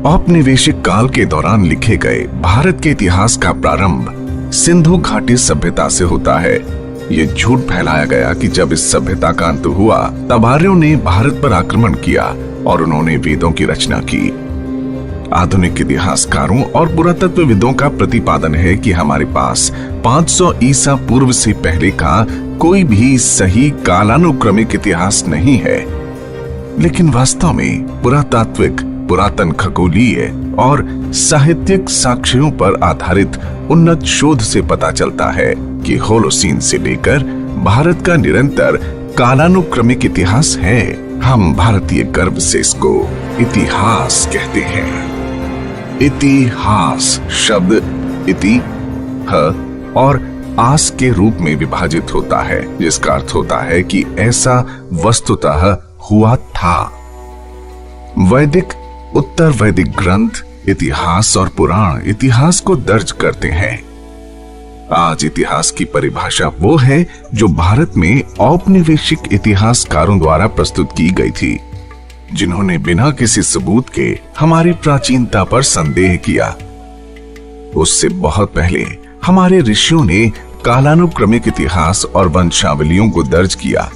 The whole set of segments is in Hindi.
औपनिवेशिक काल के दौरान लिखे गए भारत के इतिहास का प्रारंभ सिंधु घाटी सभ्यता से होता है। ये झूठ फैलाया गया कि जब इस सभ्यता का अंत हुआ तब आर्यों ने भारत पर आक्रमण किया और उन्होंने वेदों की रचना की। आधुनिक इतिहासकारों और पुरातत्वविदों का प्रतिपादन है कि हमारे पास 500 ईसा पूर्व से पहले का कोई भी सही कालानुक्रमिक इतिहास नहीं है। लेकिन वास्तव में पुरातात्विक, पुरातन खगोलीय और साहित्यिक साक्ष्यों पर आधारित उन्नत शोध से पता चलता है कि होलोसीन से लेकर भारत का निरंतर कालानुक्रमिक इतिहास है। हम भारतीय गर्व से इसको इतिहास कहते हैं। इतिहास शब्द इति ह और आस के रूप में विभाजित होता है, जिसका अर्थ होता है कि ऐसा वस्तुतः हुआ था। वैदिक, उत्तर वैदिक ग्रंथ इतिहास और पुराण इतिहास को दर्ज करते हैं। आज इतिहास की परिभाषा वो है जो भारत में औपनिवेशिक इतिहासकारों द्वारा प्रस्तुत की गई थी, जिन्होंने बिना किसी सबूत के हमारी प्राचीनता पर संदेह किया। उससे बहुत पहले हमारे ऋषियों ने कालानुक्रमिक इतिहास और वंशावलियों को दर्ज किया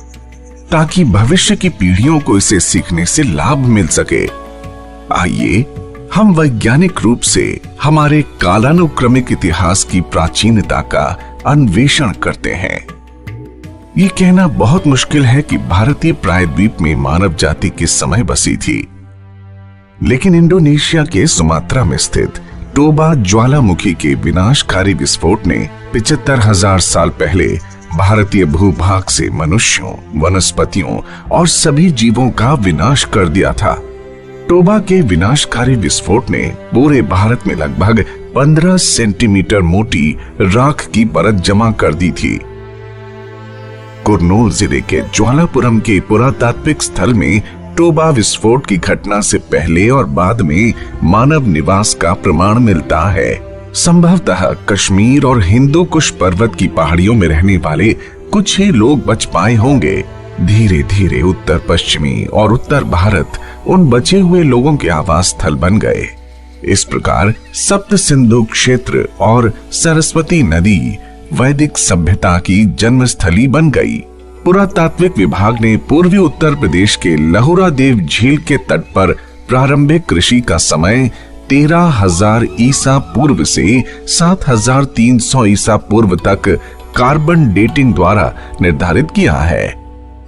ताकि भविष्य की पीढ़ियों को इसे सीखने से लाभ मिल सके। आइए हम वैज्ञानिक रूप से हमारे कालानुक्रमिक इतिहास की प्राचीनता का अन्वेषण करते हैं। ये कहना बहुत मुश्किल है कि भारतीय प्रायद्वीप में मानव जाति किस समय बसी थी, लेकिन इंडोनेशिया के सुमात्रा में स्थित टोबा ज्वालामुखी के विनाशकारी विस्फोट ने 75,000 साल पहले भारतीय भूभाग से मनुष्यों, वनस्पतियों और सभी जीवों का विनाश कर दिया था। टोबा के विनाशकारी विस्फोट ने पूरे भारत में लगभग 15 सेंटीमीटर मोटी राख की परत जमा कर दी थी। कुर्नूल जिले के ज्वालापुरम के पुरातात्विक स्थल में टोबा विस्फोट की घटना से पहले और बाद में मानव निवास का प्रमाण मिलता है। संभवतः कश्मीर और हिंदू कुश पर्वत की पहाड़ियों में रहने वाले कुछ ही लोग बच पाए होंगे। धीरे धीरे उत्तर पश्चिमी और उत्तर भारत उन बचे हुए लोगों के आवास स्थल बन गए। इस प्रकार सप्त सिंधु क्षेत्र और सरस्वती नदी वैदिक सभ्यता की जन्मस्थली बन गई। पुरातात्विक विभाग ने पूर्वी उत्तर प्रदेश के लहुरा देव झील के तट पर प्रारंभिक कृषि का समय 13,000 ईसा पूर्व से 7,300 ईसा पूर्व तक कार्बन डेटिंग द्वारा निर्धारित किया है।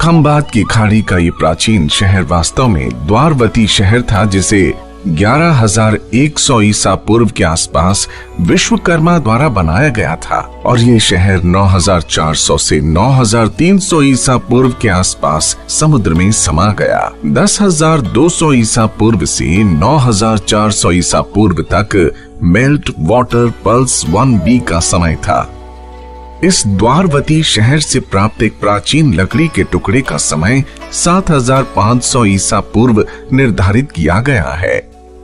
खंबात की खाड़ी का ये प्राचीन शहर वास्तव में द्वारवती शहर था, जिसे 11,100 ईसा पूर्व के आसपास विश्वकर्मा द्वारा बनाया गया था, और ये शहर 9,400 से 9,300 ईसा पूर्व के आसपास समुद्र में समा गया। 10,200 ईसा पूर्व से 9,400 ईसा पूर्व तक मेल्ट वाटर पल्स 1B का समय था। इस द्वारवती शहर से प्राप्त एक प्राचीन लकड़ी के टुकड़े का समय 7,500 ईसा पूर्व निर्धारित किया गया है।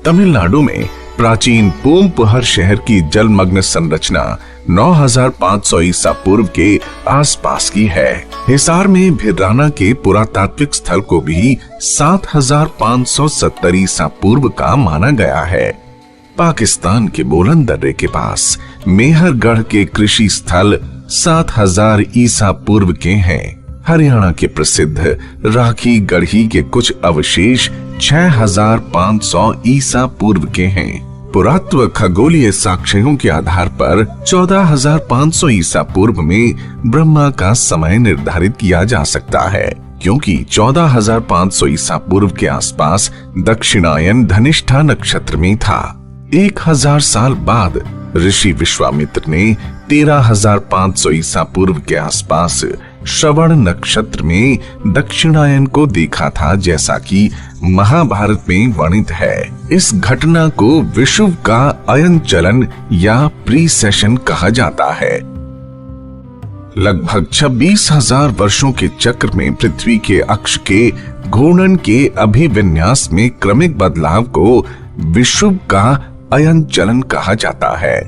तमिलनाडु में प्राचीन पूमपुहर शहर की जलमग्न संरचना 9,500 ईसा पूर्व के आसपास की है। हिसार में भिराना के पुरातात्विक स्थल को भी 7,570 ईसा पूर्व का माना गया है। पाकिस्तान के बोलन दर्रे के पास मेहरगढ़ के कृषि स्थल 7,000 ईसा पूर्व के हैं। हरियाणा के प्रसिद्ध राखी गढ़ी के कुछ अवशेष 6,500 ईसा पूर्व के हैं। पुरातत्व खगोलीय साक्ष्यों के आधार पर 14,500 ईसा पूर्व में ब्रह्मा का समय निर्धारित किया जा सकता है, क्योंकि 14,500 ईसा पूर्व के आसपास दक्षिणायन धनिष्ठा नक्षत्र में था। 1,000 साल बाद ऋषि विश्वामित्र ने 13,500 ईसा पूर्व के आसपास श्रवण नक्षत्र में दक्षिणायन को देखा था, जैसा कि महाभारत में वर्णित है। इस घटना को विषुव का अयन चलन या प्रीसेशन कहा जाता है। लगभग 26,000 वर्षों के चक्र में पृथ्वी के अक्ष के घूर्णन के अभिविन्यास में क्रमिक बदलाव को विषुव का अयन चलन कहा जाता है,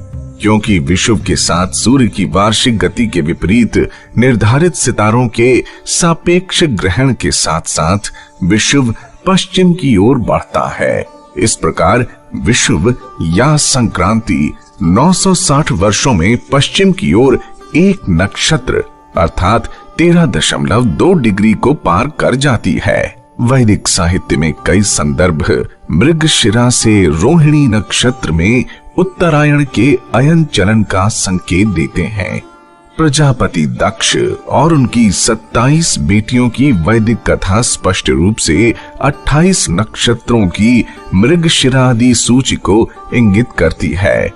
क्योंकि विषुव के साथ सूर्य की वार्षिक गति के विपरीत निर्धारित सितारों के सापेक्ष ग्रहण के साथ साथ विषुव पश्चिम की ओर बढ़ता है। इस प्रकार विषुव या संक्रांति 960 वर्षों में पश्चिम की ओर एक नक्षत्र अर्थात 13.2 डिग्री को पार कर जाती है। वैदिक साहित्य में कई संदर्भ मृगशिरा से रोहिणी नक्षत्र में उत्तरायण के अयन चलन का संकेत देते हैं। प्रजापति दक्ष और उनकी 27 बेटियों की वैदिक कथा स्पष्ट रूप से 28 नक्षत्रों की मृगशिरा आदि सूची को इंगित करती है,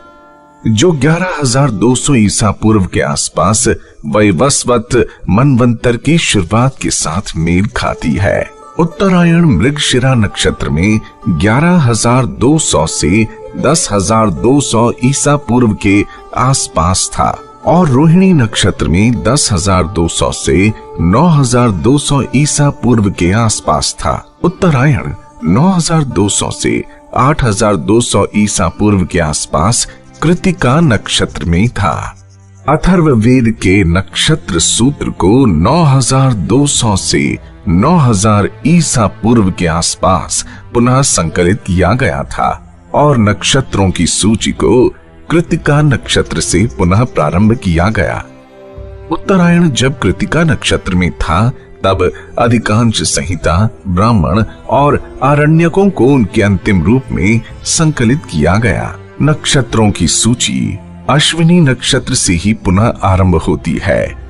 जो 11,200 ईसा पूर्व के आसपास वैवस्वत मनवंतर की शुरुआत के साथ मेल खाती है। उत्तरायण मृगशिरा नक्षत्र में 11,200 से 10,200 ईसा पूर्व के आसपास था और रोहिणी नक्षत्र में 10,200 से 9,200 ईसा पूर्व के आसपास था। उत्तरायण 9,200 से 8,200 ईसा पूर्व के आसपास कृतिका नक्षत्र में था। अथर्ववेद के नक्षत्र सूत्र को 9,200 से 9,000 ईसा पूर्व के आसपास पुनः संकलित किया गया था और नक्षत्रों की सूची को कृतिका नक्षत्र से पुनः प्रारंभ किया गया। उत्तरायण जब कृतिका नक्षत्र में था तब अधिकांश संहिता, ब्राह्मण और आरण्यकों को उनके अंतिम रूप में संकलित किया गया। नक्षत्रों की सूची अश्विनी नक्षत्र से ही पुनः आरंभ होती है।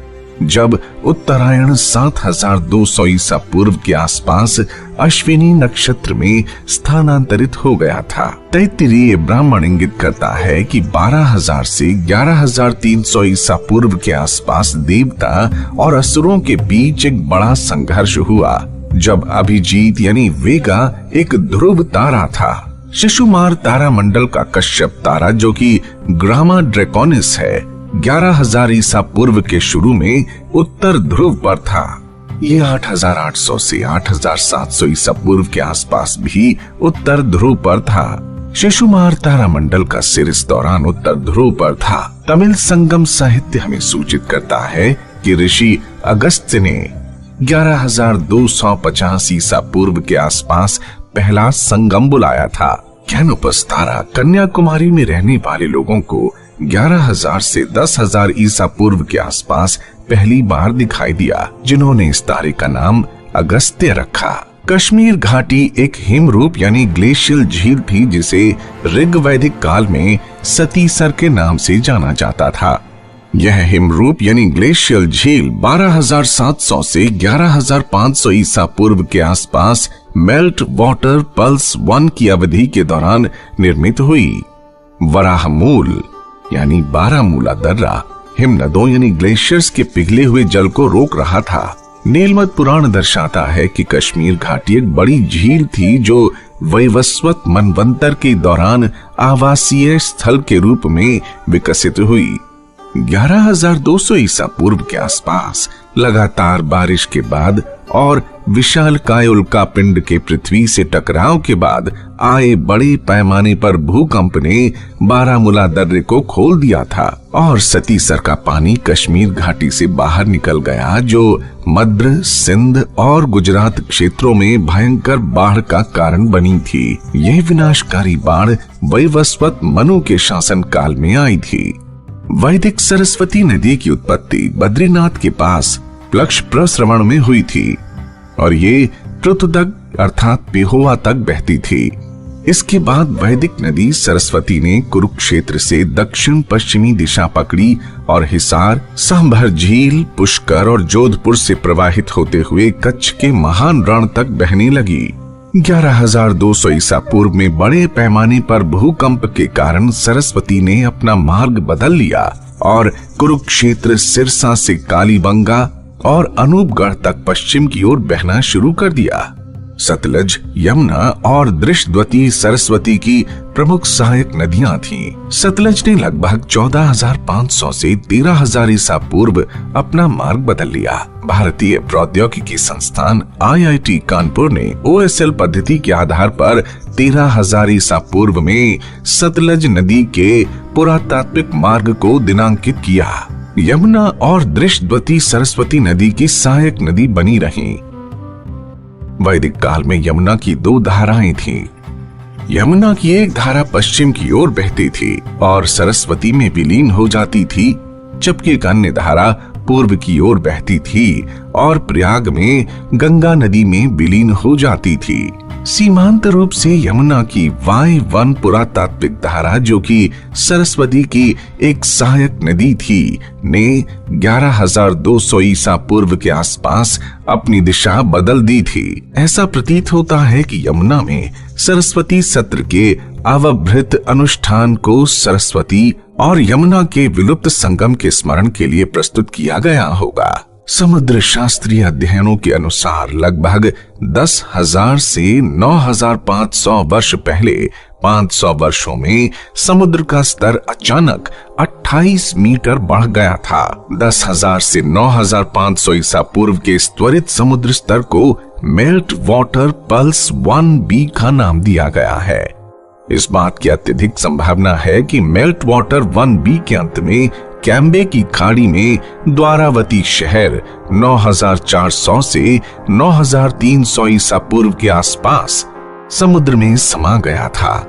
जब उत्तरायण 7,200 ईसा पूर्व के आसपास अश्विनी नक्षत्र में स्थानांतरित हो गया था। तैत्तिरीय ब्राह्मण इंगित करता है कि 12,000 से 11,300 ईसा पूर्व के आसपास देवता और असुरों के बीच एक बड़ा संघर्ष हुआ, जब अभिजीत यानी वेगा एक ध्रुव तारा था। शिशुमार तारा मंडल का कश्यप तारा, जो कि ग्रामा ड्रैकोनिस है, 11,000 ईसा पूर्व के शुरू में उत्तर ध्रुव पर था। ये 8,800 से 8,700 ईसा पूर्व के आसपास भी उत्तर ध्रुव पर था। शिशुमार तारा मंडल का सिर इस दौरान उत्तर ध्रुव पर था। तमिल संगम साहित्य हमें सूचित करता है कि ऋषि अगस्त्य ने 11,250 ईसा पूर्व के आसपास पहला संगम बुलाया था। कैनोपस तारा कन्याकुमारी में रहने वाले लोगों को 11,000 से 10,000 ईसा पूर्व के आसपास पहली बार दिखाई दिया, जिन्होंने इस तारे का नाम अगस्त्य रखा। कश्मीर घाटी एक हिमरूप यानी ग्लेशियल झील थी, जिसे ऋग्वैदिक काल में सतीसर के नाम से जाना जाता था। यह हिमरूप यानी ग्लेशियल झील 12,700 से 11,500 ईसा पूर्व के आसपास मेल्ट वाटर पल्स 1 की अवधि के दौरान निर्मित हुई। वराहमूल यानी बारामूला दर्रा हिमनदों यानी ग्लेशियर्स के पिघले हुए जल को रोक रहा था। नीलमत पुराण दर्शाता है कि कश्मीर घाटी एक बड़ी झील थी, जो वैवस्वत मनवंतर के दौरान आवासीय स्थल के रूप में विकसित हुई। 11,200 ईसा पूर्व के आसपास लगातार बारिश के बाद और विशालकाय उल्कापिंड के पृथ्वी से टकराव के बाद आए बड़े पैमाने पर भूकंप ने बारामूला दर्रे को खोल दिया था और सतीसर का पानी कश्मीर घाटी से बाहर निकल गया, जो मध्य, सिंध और गुजरात क्षेत्रों में भयंकर बाढ़ का कारण बनी थी। यह विनाशकारी बाढ़ वैवस्वत मनु के शासन काल में आई थी। वैदिक सरस्वती नदी की उत्पत्ति बद्रीनाथ के पास प्लक्ष प्रश्रवण में हुई थी और ये पृथुदक अर्थात पेहोवा तक बहती थी। इसके बाद वैदिक नदी सरस्वती ने कुरुक्षेत्र से दक्षिण पश्चिमी दिशा पकड़ी और हिसार, सांभर झील, पुष्कर और जोधपुर से प्रवाहित होते हुए कच्छ के महान रण तक बहने लगी। 11,200 ईसा पूर्व में बड़े पैमाने पर भूकंप के कारण सरस्वती ने अपना मार्ग बदल लिया और कुरुक्षेत्र, सिरसा से कालीबंगा और अनूपगढ़ तक पश्चिम की ओर बहना शुरू कर दिया। सतलज, यमुना और दृष्टवती सरस्वती की प्रमुख सहायक नदियां थीं। सतलज ने लगभग 14,500 से 13,000 ईसा पूर्व अपना मार्ग बदल लिया। भारतीय प्रौद्योगिकी संस्थान IIT कानपुर ने OSL पद्धति के आधार पर 13,000 ईसा पूर्व में सतलज नदी के पुरातात्विक मार्ग को दिनांकित किया। यमुना और दृष्टवती सरस्वती नदी की सहायक नदी बनी रहीं। वैदिक काल में यमुना की 2 धाराएं थीं, यमुना की एक धारा पश्चिम की ओर बहती थी और सरस्वती में विलीन हो जाती थी, जबकि एक अन्य धारा पूर्व की ओर बहती थी और प्रयाग में गंगा नदी में विलीन हो जाती थी। सीमांत रूप से यमुना की वाय-वन पुरातात्विक धारा, जो कि सरस्वती की एक सहायक नदी थी, ने 11,200 ईसा पूर्व के आसपास अपनी दिशा बदल दी थी। ऐसा प्रतीत होता है कि यमुना में सरस्वती सत्र के अवभृत अनुष्ठान को सरस्वती और यमुना के विलुप्त संगम के स्मरण के लिए प्रस्तुत किया गया होगा। समुद्र शास्त्रीय अध्ययनों के अनुसार लगभग 10,000 से 9,500 वर्ष पहले 500 वर्षों में समुद्र का स्तर अचानक 28 मीटर बढ़ गया था। 10,000 से 9,500 ईसा पूर्व के इस त्वरित समुद्र स्तर को मेल्ट वाटर पल्स 1B का नाम दिया गया है। इस बात की अत्यधिक संभावना है कि मेल्ट वाटर 1B के अंत में कैम्बे की खाड़ी में द्वारावती शहर 9,400 से 9,300 ईसा पूर्व के आसपास समुद्र में समा गया था।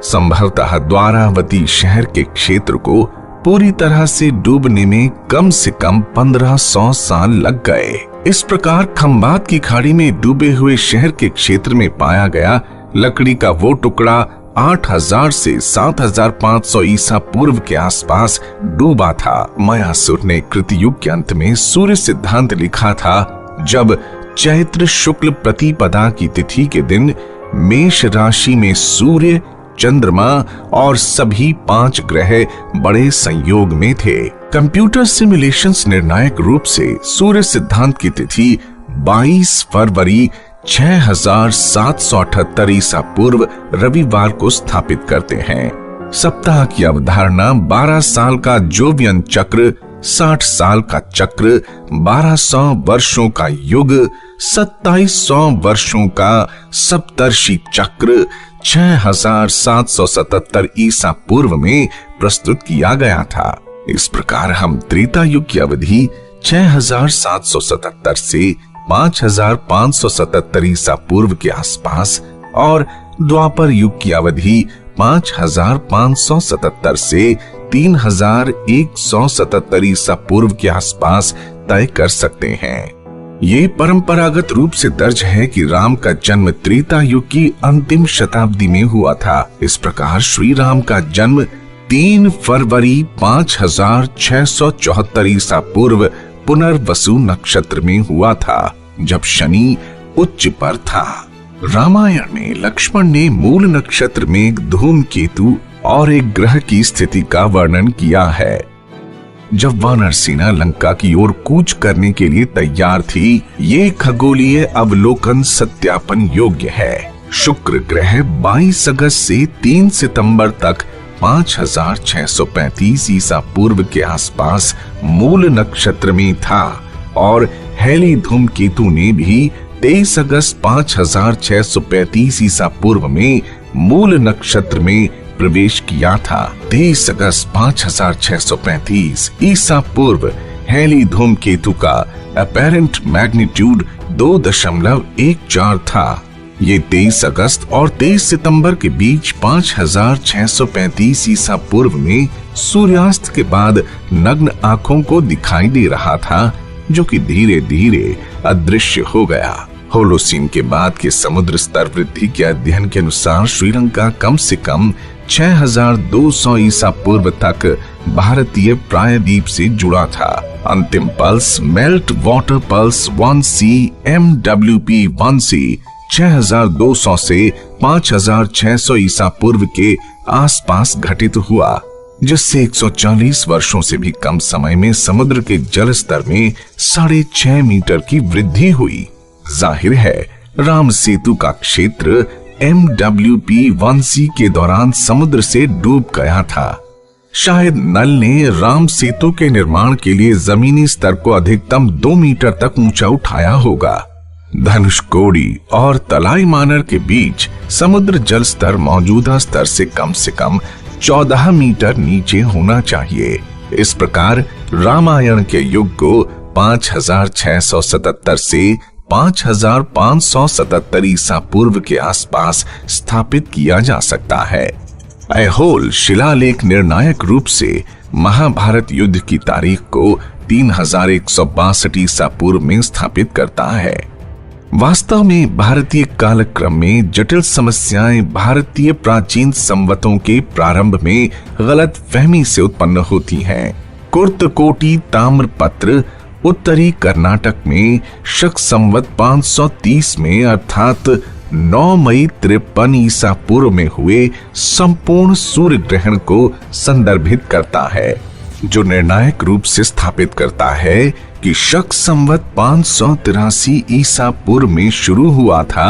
संभवतः द्वारावती शहर के क्षेत्र को पूरी तरह से डूबने में कम से कम 1500 साल लग गए। इस प्रकार खंबात की खाड़ी में डूबे हुए शहर के क्षेत्र में पाया गया लकड़ी का वो टुकड़ा 8,000 से 7,500 ईसा पूर्व के आसपास डूबा था। मयासुर ने कृतयुग के अंत में सूर्य सिद्धांत लिखा था, जब चैत्र शुक्ल प्रतिपदा की तिथि के दिन मेष राशि में सूर्य, चंद्रमा और सभी 5 ग्रह बड़े संयोग में थे। कंप्यूटर सिमुलेशंस निर्णायक रूप से सूर्य सिद्धांत की तिथि 22 फरवरी 6,778 ईसा पूर्व रविवार को स्थापित करते हैं। सप्ताह की अवधारणा 12 साल का जोवियन चक्र, 60 साल का चक्र, 1200 वर्षों का युग, 2700 वर्षों का सप्तर्षि चक्र 6,777 ईसा पूर्व में प्रस्तुत किया गया था। इस प्रकार हम त्रेता युग की अवधि 6,777 से 5,577 ईसा पूर्व के आसपास और द्वापर युग की अवधि 5,577 से 3,177 ईसा पूर्व के आसपास तय कर सकते हैं। ये परंपरागत रूप से दर्ज है कि राम का जन्म त्रेता युग की अंतिम शताब्दी में हुआ था। इस प्रकार श्री राम का जन्म 3 फरवरी 5,674 ईसा पूर्व पुनर्वसु नक्षत्र में हुआ था, जब शनि उच्च पर था। रामायण में लक्ष्मण ने मूल नक्षत्र में एक धूमकेतु और एक ग्रह की स्थिति का वर्णन किया है। जब वानर सेना लंका की ओर कूच करने के लिए तैयार थी, ये खगोलीय अवलोकन सत्यापन योग्य है। शुक्र ग्रह 22 अगस्त से 3 सितंबर तक 5,635 ईसा पूर्व के आसपास मूल नक्षत्र में था और हेली धूमकेतु ने भी 23 अगस्त 5,635 ईसा पूर्व में मूल नक्षत्र में प्रवेश किया था। 23 अगस्त 5,635 ईसा पूर्व हेली धूमकेतु का अपैरेंट मैग्नीट्यूड 2.14 था। ये 23 अगस्त और 23 सितंबर के बीच 5,635 ईसा पूर्व में सूर्यास्त के बाद नग्न आंखों को दिखाई दे रहा था, जो कि धीरे धीरे अदृश्य हो गया। होलोसीन के बाद के समुद्र स्तर वृद्धि के अध्ययन के अनुसार श्रीलंका कम से कम 6,200 ईसा पूर्व तक भारतीय प्रायद्वीप से जुड़ा था। अंतिम pulse melt water pulse 1C MWP 1C 6,200 से 5,600 ईसा पूर्व के आसपास घटित हुआ, जिससे 140 वर्षों से भी कम समय में समुद्र के जल स्तर में 6.5 मीटर की वृद्धि हुई। जाहिर है राम सेतु का क्षेत्र MWP 1C के दौरान समुद्र से डूब गया था। शायद नल ने राम सेतु के निर्माण के लिए जमीनी स्तर को अधिकतम 2 मीटर तक ऊंचा उठाया होगा। धनुषकोडी और तलाई मानर के बीच समुद्र जल स्तर मौजूदा स्तर से कम 14 मीटर नीचे होना चाहिए। इस प्रकार रामायण के युग को 5,677 से 5577 ईसा पूर्व के आसपास स्थापित किया जा सकता है। ऐहोल शिलालेख निर्णायक रूप से महाभारत युद्ध की तारीख को 3162 ईसा पूर्व में स्थापित करता है। वास्तव में भारतीय कालक्रम में जटिल समस्याएं भारतीय प्राचीन संवतों के प्रारंभ में गलत फहमी से उत्पन्न होती हैं। कुर्तकोटी ताम्रपत्र उत्तरी कर्नाटक में शक संवत 530 में अर्थात 9 मई 53 ईसा पूर्व में हुए संपूर्ण सूर्य ग्रहण को संदर्भित करता है, जो निर्णायक रूप से स्थापित करता है कि शक संवत 583 ईसा पूर्व में शुरू हुआ था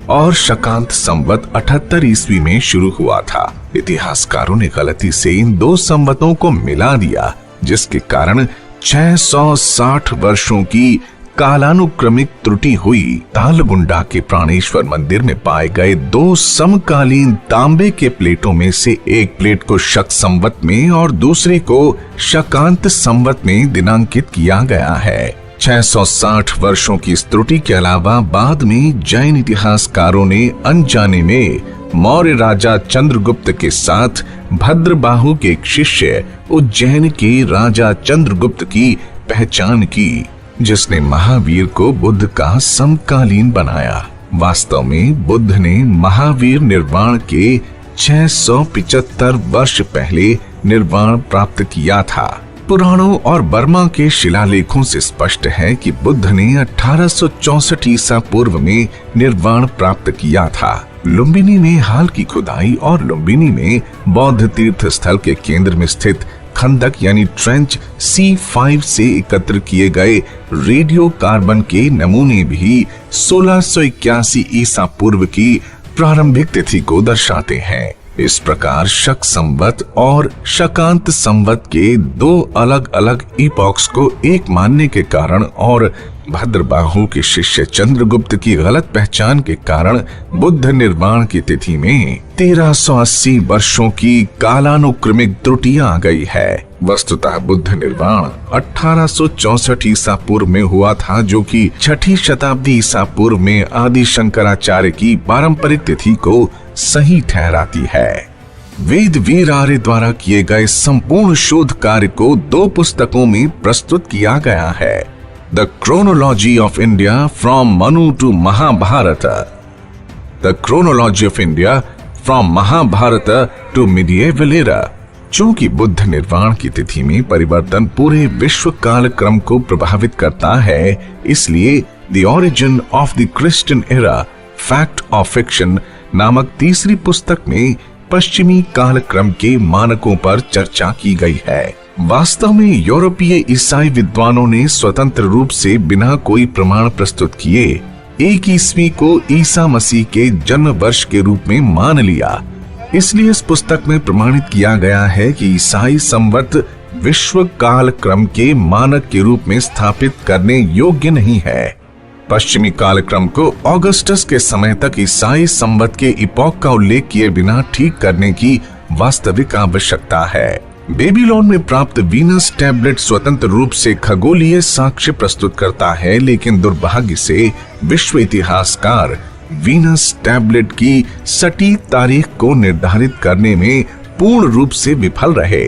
और शकांत संवत 78 ईस्वी में शुरू हुआ था। इतिहासकारों ने गलती से इन दो संवतों को मिला दिया, जिसके कारण 660 वर्षों की कालानुक्रमिक त्रुटि हुई। तालगुंडा के प्राणेश्वर मंदिर में पाए गए दो समकालीन तांबे के प्लेटों में से एक प्लेट को शक संवत में और दूसरे को शकांत संवत में दिनांकित किया गया है। 660 वर्षों की इस त्रुटि के अलावा बाद में जैन इतिहासकारों ने अनजाने में मौर्य राजा चंद्रगुप्त के साथ भद्रबाहु के एक शिष्य उज्जैन के राजा चंद्रगुप्त की पहचान की, जिसने महावीर को बुद्ध का समकालीन बनाया। वास्तव में बुद्ध ने महावीर निर्वाण के 675 वर्ष पहले निर्वाण प्राप्त किया था। पुराणों और बर्मा के शिलालेखों से स्पष्ट है कि बुद्ध ने 1864 ईसा पूर्व में निर्वाण प्राप्त किया था। लुम्बिनी में हाल की खुदाई और लुम्बिनी में बौद्ध तीर्थ स्थल के केंद्र में स्थित खंदक यानी ट्रेंच C5 से एकत्र किए गए रेडियो कार्बन के नमूने भी 1681 ईसा पूर्व की प्रारंभिक तिथि को दर्शाते हैं। इस प्रकार शक संवत और शकांत संवत के दो अलग अलग इपॉक्स को एक मानने के कारण और भद्रबाहु के शिष्य चंद्रगुप्त की गलत पहचान के कारण बुद्ध निर्वाण की तिथि में 1380 वर्षों की कालानुक्रमिक त्रुटि आ गई है। वस्तुतः बुद्ध निर्वाण 1864 ईसा पूर्व में हुआ था, जो कि 6ठी शताब्दी ईसा पूर्व में आदि शंकराचार्य की पारंपरिक तिथि को सही ठहराती है। वेद वीर आर्य द्वारा किए गए संपूर्ण शोध कार्य को दो पुस्तकों में प्रस्तुत किया गया है। The Chronology of India from Manu to Mahabharata, The Chronology of India from Mahabharata to Medieval Era। चूंकि बुद्ध निर्वाण की तिथि में परिवर्तन पूरे विश्व काल क्रम को प्रभावित करता है, इसलिए The Origin of the Christian Era, Fact or Fiction नामक तीसरी पुस्तक में पश्चिमी काल क्रम के मानकों पर चर्चा की गई है। वास्तव में यूरोपीय ईसाई विद्वानों ने स्वतंत्र रूप से बिना कोई प्रमाण प्रस्तुत किए 1 ईस्वी को ईसा मसीह के जन्म वर्ष के रूप में मान लिया। इसलिए इस पुस्तक में प्रमाणित किया गया है कि ईसाई संवत विश्व काल क्रम के मानक के रूप में स्थापित करने योग्य नहीं है। पश्चिमी काल क्रम को ऑगस्टस के समय तक ईसाई संवत के इपॉक का उल्लेख किए बिना ठीक करने की वास्तविक आवश्यकता है। बेबीलोन में प्राप्त वीनस टैबलेट स्वतंत्र रूप से खगोलीय साक्ष्य प्रस्तुत करता है, लेकिन दुर्भाग्य से विश्व इतिहासकार वीनस टैबलेट की सटीक तारीख को निर्धारित करने में पूर्ण रूप से विफल रहे।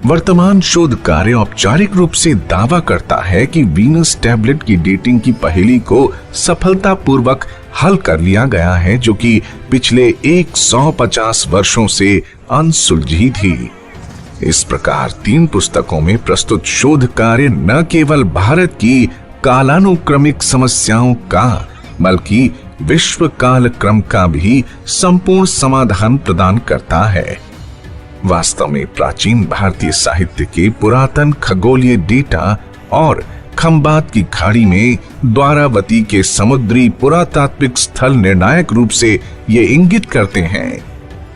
वर्तमान शोध कार्य औपचारिक रूप से दावा करता है कि वीनस टैबलेट की डेटिंग की पहेली को सफलतापूर्वक हल कर लिया गया है, जो कि पिछले 150 वर्षों से अनसुलझी थी। इस प्रकार 3 पुस्तकों में प्रस्तुत शोध कार्य न केवल भारत की कालानुक्रमिक समस्याओं का बल्कि विश्व काल क्रम का भी संपूर्ण समाधान प्रदान करता है। वास्तव में प्राचीन भारतीय साहित्य के पुरातन खगोलीय डेटा और खंबात की खाड़ी में द्वारावती के समुद्री पुरातात्विक स्थल निर्णायक रूप से ये इंगित करते हैं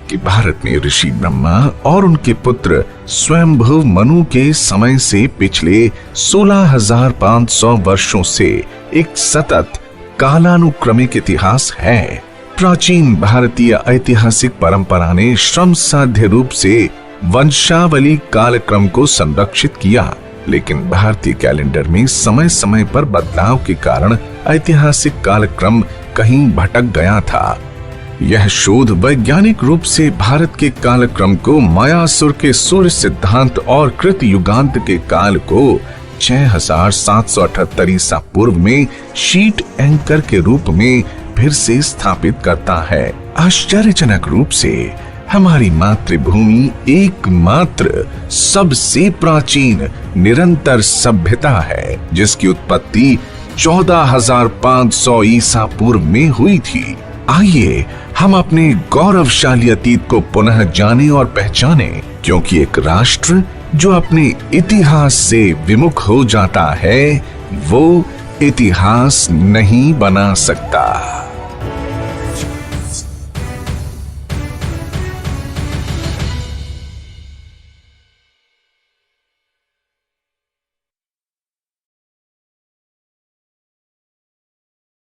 कि भारत में ऋषि ब्रह्मा और उनके पुत्र स्वयंभुव मनु के समय से पिछले 16,500 वर्षों से एक सतत कालानुक्रमिक इतिहास है। प्राचीन भारतीय ऐतिहासिक परंपरा ने श्रम साध्य रूप से वंशावली कालक्रम को संरक्षित किया। लेकिन भारतीय कैलेंडर में समय समय पर बदलाव के कारण ऐतिहासिक कालक्रम कहीं भटक गया था। यह शोध वैज्ञानिक रूप से भारत के कालक्रम को मायासुर के सूर्य सिद्धांत और कृत युगांत के काल को 6778 ईसा पूर्व में शीट एंकर के रूप में फिर से स्थापित करता है। आश्चर्यजनक रूप से हमारी मातृभूमि एकमात्र सबसे प्राचीन निरंतर सभ्यता है जिसकी उत्पत्ति 14,500 ईसा पूर्व में हुई थी। आइए हम अपने गौरवशाली अतीत को पुनः जाने और पहचाने, क्योंकि एक राष्ट्र जो अपने इतिहास से विमुख हो जाता है वो इतिहास नहीं बना सकता।